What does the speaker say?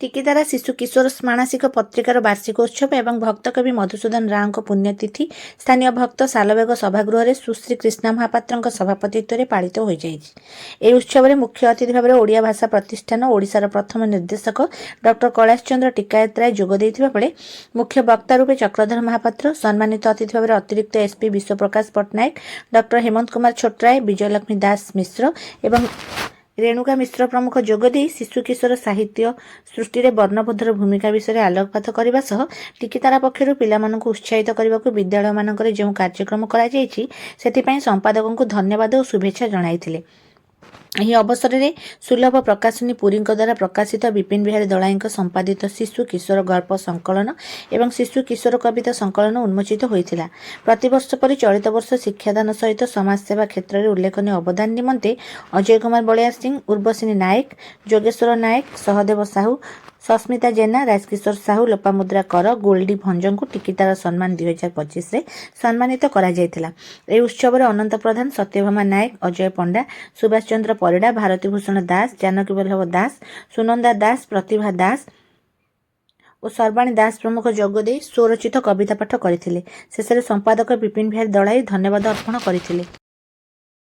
ଟିକିଦାରା ଶିଶୁ କିଶୋର ମାନସିକ ପତ୍ରିକାର ବାର୍ଷିକ ଉତ୍ସବ ଏବଂ ଭକ୍ତକବି ମଧୁସୂଦନ ରାଓଙ୍କ ପୁଣ୍ୟତିଥି ସ୍ଥାନୀୟ ଭକ୍ତ ସାଲବେଗ ସଭାଗୃହରେ ସୁଶ୍ରୀ କ୍ରିଷ୍ଣା ମହାପାତ୍ରଙ୍କ ସଭାପତିତ୍ୱରେ ପାଳିତ ହୋଇଯାଇଛି। ଏହି ଉତ୍ସବରେ ମୁଖ୍ୟ ଅତିଥି ଭାବରେ ଓଡ଼ିଆ ଭାଷା ପ୍ରତିଷ୍ଠାନ ଓଡ଼ିଶାର ପ୍ରଥମ ନିର୍ଦ୍ଦେଶକ ଡକ୍ଟର କୈଳାସ ଚନ୍ଦ୍ର ଟିକାୟତ ରାୟ ଯୋଗ ଦେଇଥିବା ବେଳେ ମୁଖ୍ୟ ବକ୍ତା ରୂପେ ଚକ୍ରଧର ମହାପାତ୍ର, ସମ୍ମାନିତ ଅତିଥି ଭାବରେ ଅତିରିକ୍ତ ଏସ୍ପି ବିଶ୍ୱପ୍ରକାଶ ପଟ୍ଟନାୟକ, ଡକ୍ଟର ହେମନ୍ତ କୁମାର ଛୋଟରାୟ, ବିଜୟଲକ୍ଷ୍ମୀ ଦାସ ମିଶ୍ର ଏବଂ ରେଣୁକା ମିଶ୍ର ପ୍ରମୁଖ ଯୋଗଦେଇ ଶିଶୁ କିଶୋର ସାହିତ୍ୟ ସୃଷ୍ଟିରେ ବର୍ଣ୍ଣବୋଧର ଭୂମିକା ବିଷୟରେ ଆଲୋକପାତ କରିବା ସହ ଟିକିଦାରା ପକ୍ଷରୁ ପିଲାମାନଙ୍କୁ ଉତ୍ସାହିତ କରିବାକୁ ବିଦ୍ୟାଳୟମାନଙ୍କରେ ଯେଉଁ କାର୍ଯ୍ୟକ୍ରମ କରାଯାଇଛି ସେଥିପାଇଁ ସମ୍ପାଦକଙ୍କୁ ଧନ୍ୟବାଦ ଓ ଶୁଭେଚ୍ଛା ଜଣାଇଥିଲେ। ଏହି ଅବସରରେ ସୁଲଭ ପ୍ରକାଶନୀ ପୁରୀଙ୍କ ଦ୍ୱାରା ପ୍ରକାଶିତ ବିପିନ ବିହାରୀ ଦଳାଇଙ୍କ ସମ୍ପାଦିତ ଶିଶୁ କିଶୋର ଗଳ୍ପ ସଂକଳନ ଏବଂ ଶିଶୁ କିଶୋର କବିତା ସଂକଳନ ଉନ୍ମୋଚିତ ହୋଇଥିଲା। ପ୍ରତିବର୍ଷ ପରି ଚଳିତ ବର୍ଷ ଶିକ୍ଷାଦାନ ସହିତ ସମାଜସେବା କ୍ଷେତ୍ରରେ ଉଲ୍ଲେଖନୀୟ ଅବଦାନ ନିମନ୍ତେ ଅଜୟ କୁମାର ବଳିଆର ସିଂ, ଉର୍ବଶିନୀ ନାୟକ, ଯୋଗେଶ୍ୱର ନାୟକ, ସହଦେବ ସାହୁ, ସସ୍ମିତା ଜେନା, ରାଜକିଶୋର ସାହୁ, ଲୋପାମୁଦ୍ରା କର, ଗୋଲ୍ଡି ଭଞ୍ଜଙ୍କୁ ଟିକିଦାର ସମ୍ମାନ 2025ରେ ସମ୍ମାନିତ କରାଯାଇଥିଲା। ଏହି ଉତ୍ସବରେ ଅନନ୍ତ ପ୍ରଧାନ, ସତ୍ୟଭାମା ନାୟକ, ଅଜୟ ପଣ୍ଡା, ସୁଭାଷ ଚନ୍ଦ୍ର ପରିଡ଼ା, ଭାରତୀ ଭୂଷଣ ଦାସ, ଜାନକୀ ବଲ୍ଲଭ ଦାସ, ସୁନନ୍ଦା ଦାସ, ପ୍ରତିଭା ଦାସ ଓ ସର୍ବାଣୀ ଦାସ ପ୍ରମୁଖ ଯୋଗଦେଇ ସ୍ୱରଚିତ କବିତା ପାଠ କରିଥିଲେ। ଶେଷରେ ସମ୍ପାଦକ ବିପିନ ବିହାରୀ ଦଳାଇ ଧନ୍ୟବାଦ ଅର୍ପଣ କରିଥିଲେ।